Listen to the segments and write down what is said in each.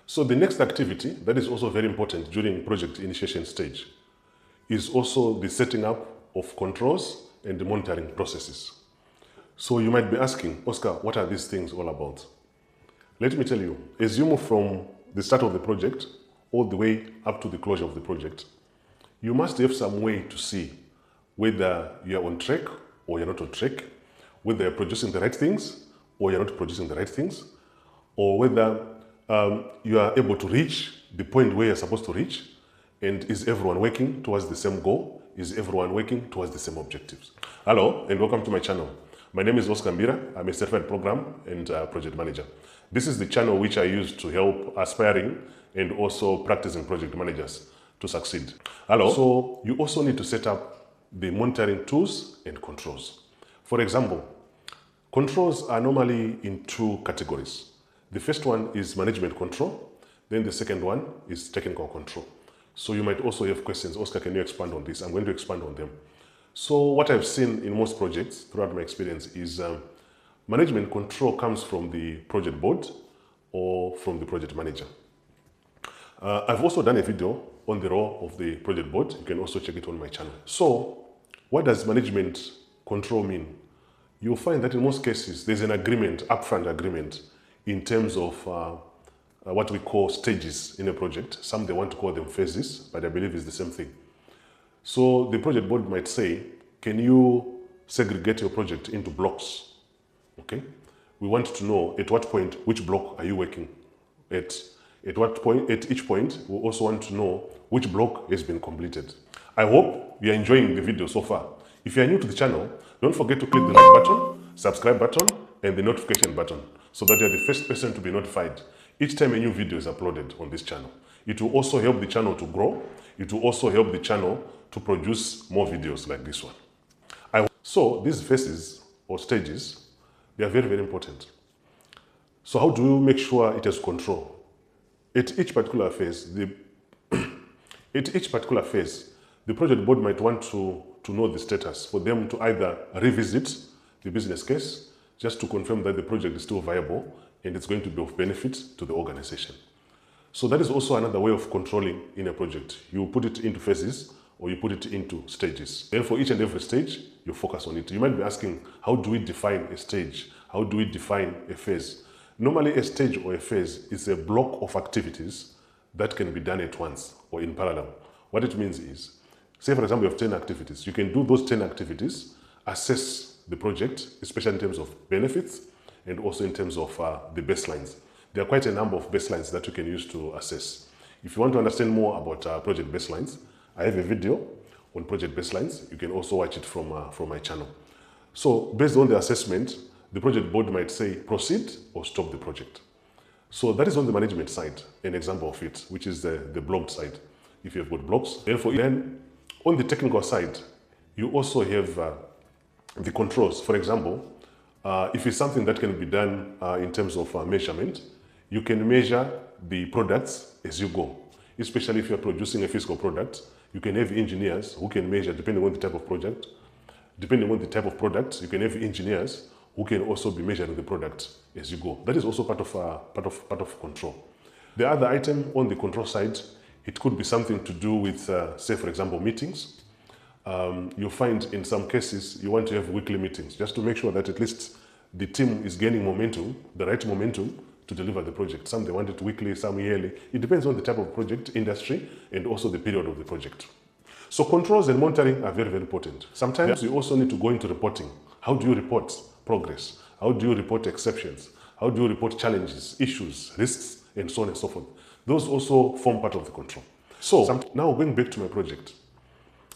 So the next activity that is also very important during project initiation stage is also the setting up of controls and the monitoring processes. So you might be asking, Oscar, what are these things all about? Let me tell you, as you move from the start of the project all the way up to the closure of the project, you must have some way to see whether you are on track or you're not on track, whether you're producing the right things or you're not producing the right things, or whether you are able to reach the point where you're supposed to reach, and is everyone working towards the same goal? Is everyone working towards the same objectives? Hello, and welcome to my channel. My name is Oscar Mbira. I'm a certified program and project manager. This is the channel which I use to help aspiring and also practicing project managers to succeed. Hello. So you also need to set up the monitoring tools and controls. For example, controls are normally in two categories. The first one is management control. Then the second one is technical control. So you might also have questions. Oscar, can you expand on this? I'm going to expand on them. So what I've seen in most projects throughout my experience is management control comes from the project board or from the project manager. I've also done a video on the role of the project board. You can also check it on my channel. So what does management control mean? You'll find that in most cases, there's an agreement, upfront agreement, in terms of what we call stages in a project. Some they want to call them phases, but I believe it's the same thing. So the project board might say, can you segregate your project into blocks? Okay. We want to know at what point, which block are you working at? At what point, at each point, we also want to know which block has been completed. I hope you're enjoying the video so far. If you're new to the channel, don't forget to click the like button, subscribe button, and the notification button so that you're the first person to be notified each time a new video is uploaded on this channel. It will also help the channel to grow. It will also help the channel to produce more videos like this one. So these phases or stages, they are very, very important. So how do you make sure it has control? At each particular phase, the project board might want to know the status for them to either revisit the business case just to confirm that the project is still viable and it's going to be of benefit to the organization. So that is also another way of controlling in a project. You put it into phases or you put it into stages. Then for each and every stage, you focus on it. You might be asking, how do we define a stage? How do we define a phase? Normally, a stage or a phase is a block of activities that can be done at once or in parallel. What it means is, say for example, you have 10 activities. You can do those 10 activities, assess the project, especially in terms of benefits and also in terms of the baselines. There are quite a number of baselines that you can use to assess. If you want to understand more about project baselines, I have a video on project baselines. You can also watch it from my channel. So based on the assessment, the project board might say proceed or stop the project. So that is on the management side, an example of it, which is the blocked side, if you have got blocks. Then on the technical side, you also have the controls. For example, if it's something that can be done in terms of measurement, you can measure the products as you go. Especially if you're producing a physical product, you can have engineers who can measure depending on the type of project. Depending on the type of product, you can have engineers who can also be measuring the product as you go. That is also part of control. The other item on the control side, it could be something to do with, say for example, meetings. You'll find in some cases you want to have weekly meetings just to make sure that at least the team is gaining momentum, the right momentum to deliver the project. Some they want it weekly, some yearly. It depends on the type of project, industry, and also the period of the project. So controls and monitoring are very, very important. Sometimes you also need to go into reporting. How do you report progress? How do you report exceptions? How do you report challenges, issues, risks, and so on and so forth? Those also form part of the control. So now going back to my project,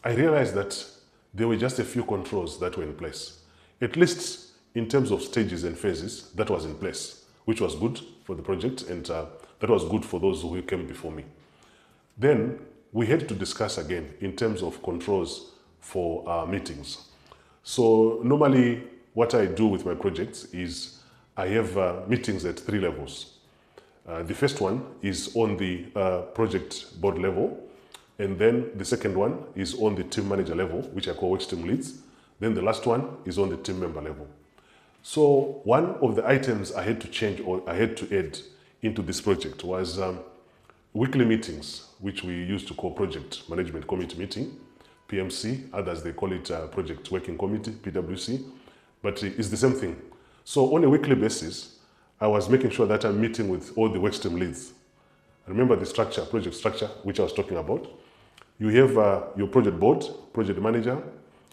I realized that there were just a few controls that were in place. At least in terms of stages and phases, that was in place, which was good for the project and that was good for those who came before me. Then we had to discuss again in terms of controls for meetings. So normally what I do with my projects is I have meetings at 3 levels. The first one is on the project board level, and then the second one is on the team manager level, which I call work team leads. Then the last one is on the team member level. So one of the items I had to change or I had to add into this project was weekly meetings, which we used to call Project Management Committee meeting, PMC, others they call it Project Working Committee, PWC, but it's the same thing. So on a weekly basis, I was making sure that I'm meeting with all the workstream leads. Remember the structure, project structure, which I was talking about. You have your project board, project manager,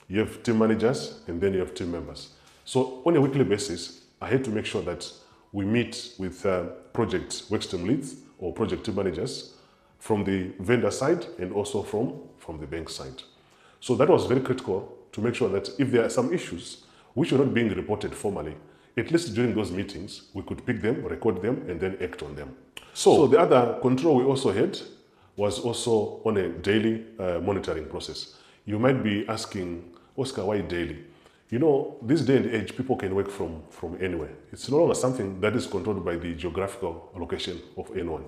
you have team managers, and then you have team members. So on a weekly basis, I had to make sure that we meet with project workstream leads or project team managers from the vendor side and also from the bank side. So that was very critical to make sure that if there are some issues which were not being reported formally, at least during those meetings, we could pick them, record them, and then act on them. So the other control we also had was also on a daily monitoring process. You might be asking, Oscar, why daily? You know, this day and age, people can work from anywhere. It's no longer something that is controlled by the geographical location of anyone.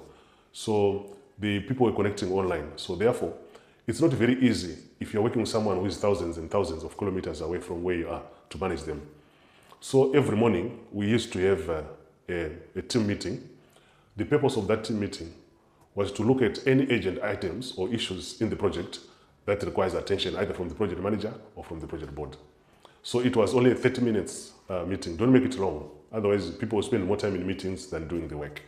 So the people are connecting online. So therefore, it's not very easy if you're working with someone who is thousands and thousands of kilometers away from where you are to manage them. So every morning, we used to have a team meeting. The purpose of that team meeting was to look at any urgent items or issues in the project that requires attention either from the project manager or from the project board. So it was only a 30 minutes meeting. Don't make it long. Otherwise, people will spend more time in meetings than doing the work.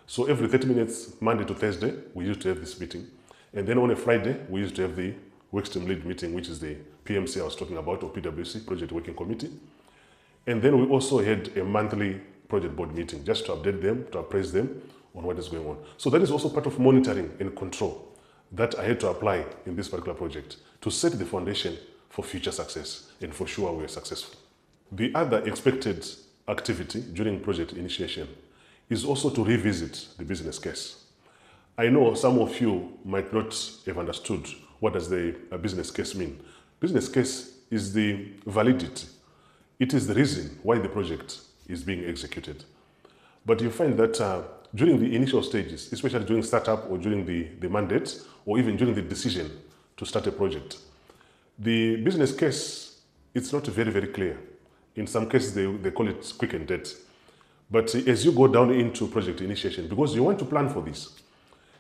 So every 30 minutes, Monday to Thursday, we used to have this meeting. And then on a Friday, we used to have the workstream lead meeting, which is the PMC I was talking about, or PWC, Project Working Committee. And then we also had a monthly project board meeting, just to update them, to appraise them on what is going on. So that is also part of monitoring and control that I had to apply in this particular project to set the foundation for future success, and for sure we are successful. The other expected activity during project initiation is also to revisit the business case. I know some of you might not have understood what does the business case mean. Business case is the validity. It is the reason why the project is being executed. But you find that during the initial stages, especially during startup or during the mandate, or even during the decision to start a project, the business case, it's not very, very clear. In some cases, they call it quick and dirty. But as you go down into project initiation, because you want to plan for this,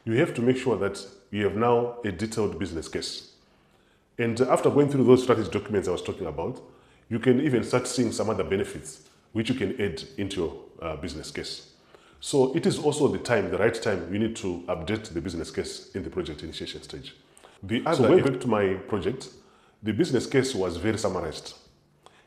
you have to make sure that you have now a detailed business case. And after going through those strategy documents I was talking about, you can even start seeing some other benefits which you can add into your business case. So it is also the right time, you need to update the business case in the project initiation stage. So going back to my project, the business case was very summarized.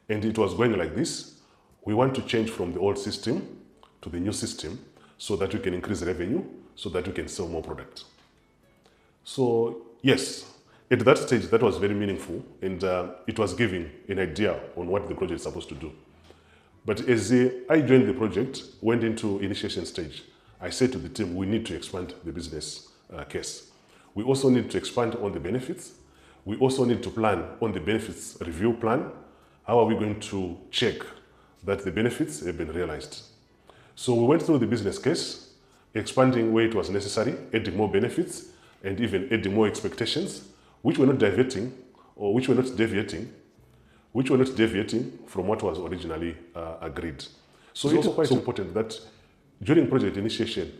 And it was going like this. We want to change from the old system to the new system so that we can increase revenue, so that we can sell more product. So yes, at that stage, that was very meaningful, and it was giving an idea on what the project is supposed to do. But as I joined the project, went into initiation stage, I said to the team, we need to expand the business case. We also need to expand on the benefits. We also need to plan on the benefits review plan. How are we going to check that the benefits have been realized? So we went through the business case, expanding where it was necessary, adding more benefits, and even adding more expectations, which were not diverting or which were not deviating from what was originally agreed. So it's also quite important that during project initiation,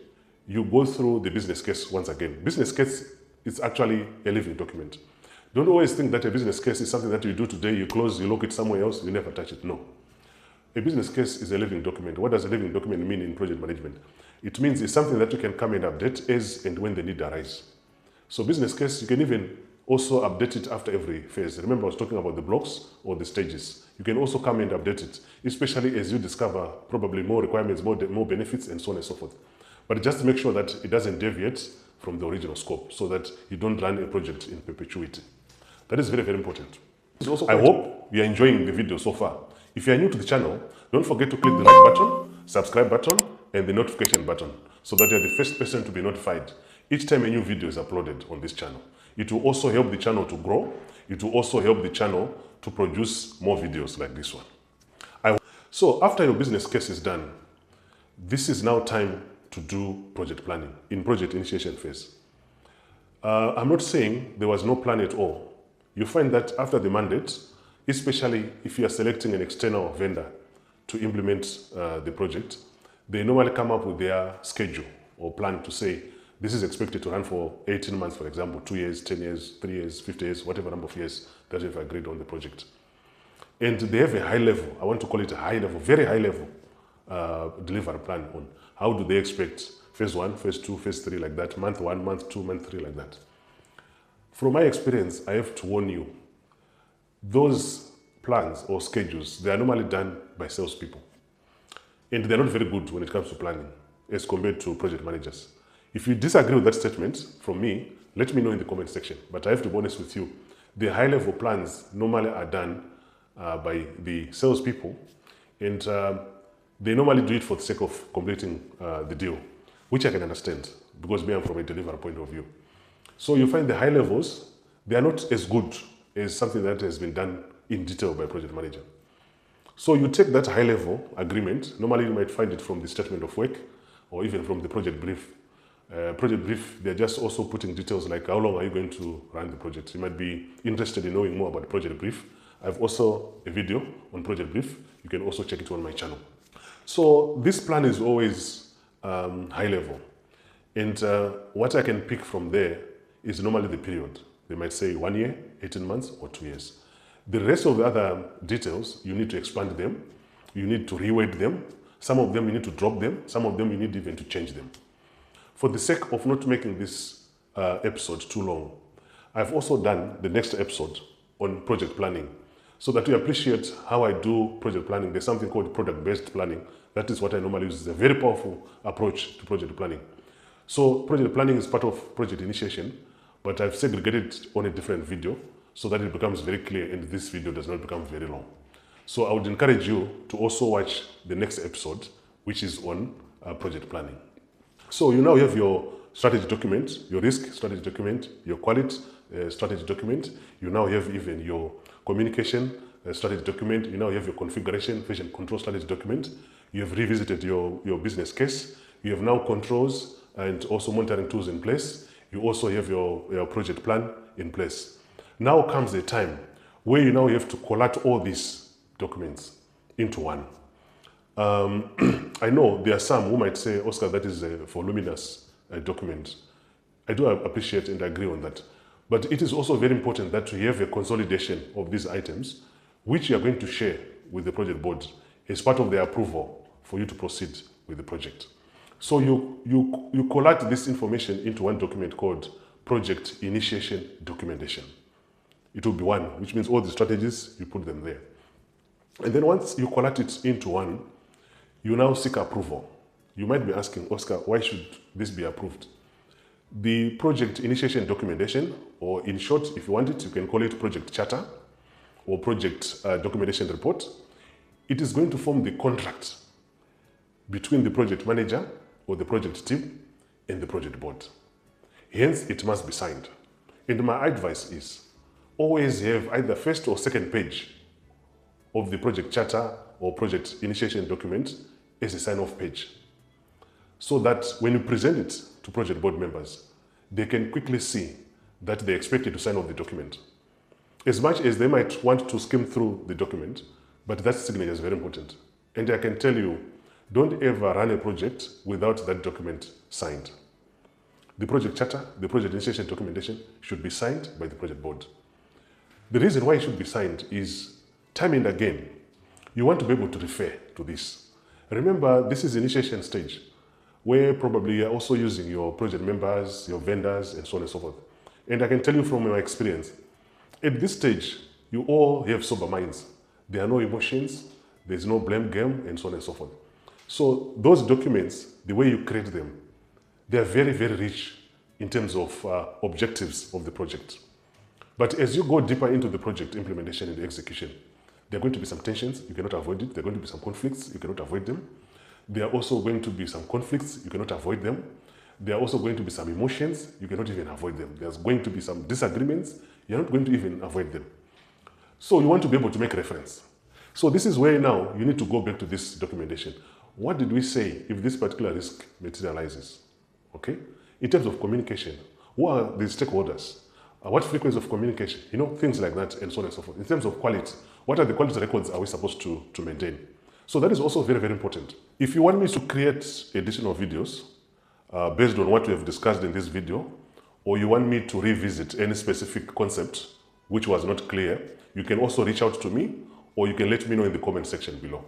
you go through the business case once again. Business case is actually a living document. Don't always think that a business case is something that you do today, you close, you look it somewhere else, you never touch it. No. A business case is a living document. What does a living document mean in project management? It means it's something that you can come and update as and when the need arises. So business case, you can even also update it after every phase. Remember, I was talking about the blocks or the stages. You can also come and update it, especially as you discover probably more requirements, more benefits, and so on and so forth. But just make sure that it doesn't deviate from the original scope so that you don't run a project in perpetuity. That is very, very important. I hope you are enjoying the video so far. If you are new to the channel, don't forget to click the like button, subscribe button, and the notification button so that you are the first person to be notified each time a new video is uploaded on this channel. It will also help the channel to grow. It will also help the channel to produce more videos like this one. So after your business case is done, this is now time to do project planning in project initiation phase. I'm not saying there was no plan at all. You find that after the mandate, especially if you are selecting an external vendor to implement the project, they normally come up with their schedule or plan to say, this is expected to run for 18 months, for example, 2 years, 10 years, 3 years, 50 years, whatever number of years that you've agreed on the project. And they have a high level, I want to call it a high level, very high level delivery plan on how do they expect phase 1, phase 2, phase 3 like that, month 1, month 2, month 3 like that. From my experience, I have to warn you, those plans or schedules, they are normally done by salespeople. And they're not very good when it comes to planning as compared to project managers. If you disagree with that statement from me, let me know in the comment section. But I have to be honest with you, the high-level plans normally are done by the salespeople, and they normally do it for the sake of completing the deal, which I can understand because me, I'm from a delivery point of view. So you find the high levels, they are not as good as something that has been done in detail by a project manager. So you take that high-level agreement, normally you might find it from the statement of work or even from the project brief. Project brief, they're just also putting details like how long are you going to run the project. You might be interested in knowing more about the project brief. I have also a video on project brief. You can also check it on my channel. So this plan is always high level. And what I can pick from there is normally the period. They might say 1 year, 18 months, or 2 years. The rest of the other details, you need to expand them. You need to reword them. Some of them you need to drop them. Some of them you need even to change them. For the sake of not making this episode too long, I've also done the next episode on project planning so that you appreciate how I do project planning. There's something called product-based planning. That is what I normally use. It's a very powerful approach to project planning. So project planning is part of project initiation, but I've segregated it on a different video so that it becomes very clear and this video does not become very long. So I would encourage you to also watch the next episode, which is on project planning. So you now have your strategy document, your risk strategy document, your quality strategy document. You now have even your communication strategy document. You now have your configuration, version control strategy document. You have revisited your business case. You have now controls and also monitoring tools in place. You also have your project plan in place. Now comes the time where you now have to collate all these documents into one. I know there are some who might say, Oscar, that is a voluminous document. I do appreciate and agree on that. But it is also very important that you have a consolidation of these items, which you are going to share with the project board as part of the approval for you to proceed with the project. So you collate this information into one document called Project Initiation Documentation. It will be one, which means all the strategies, you put them there. And then once you collate it into one, you now seek approval. You might be asking, Oscar, why should this be approved? The project initiation documentation, or in short, if you want it, you can call it project charter or project documentation report. It is going to form the contract between the project manager or the project team and the project board. Hence, it must be signed. And my advice is always have either first or second page of the project charter or project initiation document as a sign-off page, so that when you present it to project board members, they can quickly see that they expect you to sign off the document. As much as they might want to skim through the document, but that signature is very important. And I can tell you, don't ever run a project without that document signed. The project charter, the project initiation documentation should be signed by the project board. The reason why it should be signed is time and again, you want to be able to refer to this. Remember, this is initiation stage where probably you're also using your project members, your vendors, and so on and so forth. And I can tell you from my experience, at this stage, you all have sober minds. There are no emotions, there's no blame game, and so on and so forth. So those documents, the way you create them, they are very, very rich in terms of objectives of the project. But as you go deeper into the project implementation and execution, there are going to be some tensions, you cannot avoid it. There are going to be some conflicts, you cannot avoid them. There are also going to be some conflicts, you cannot avoid them. There are also going to be some emotions, you cannot even avoid them. There's going to be some disagreements, you're not going to even avoid them. So you want to be able to make reference. So this is where now you need to go back to this documentation. What did we say if this particular risk materializes? Okay? In terms of communication, who are the stakeholders? What frequency of communication? You know, things like that, and so on and so forth. In terms of quality, what are the quality records are we supposed to maintain? So that is also very, very important. If you want me to create additional videos based on what we have discussed in this video, or you want me to revisit any specific concept which was not clear, you can also reach out to me, or you can let me know in the comment section below.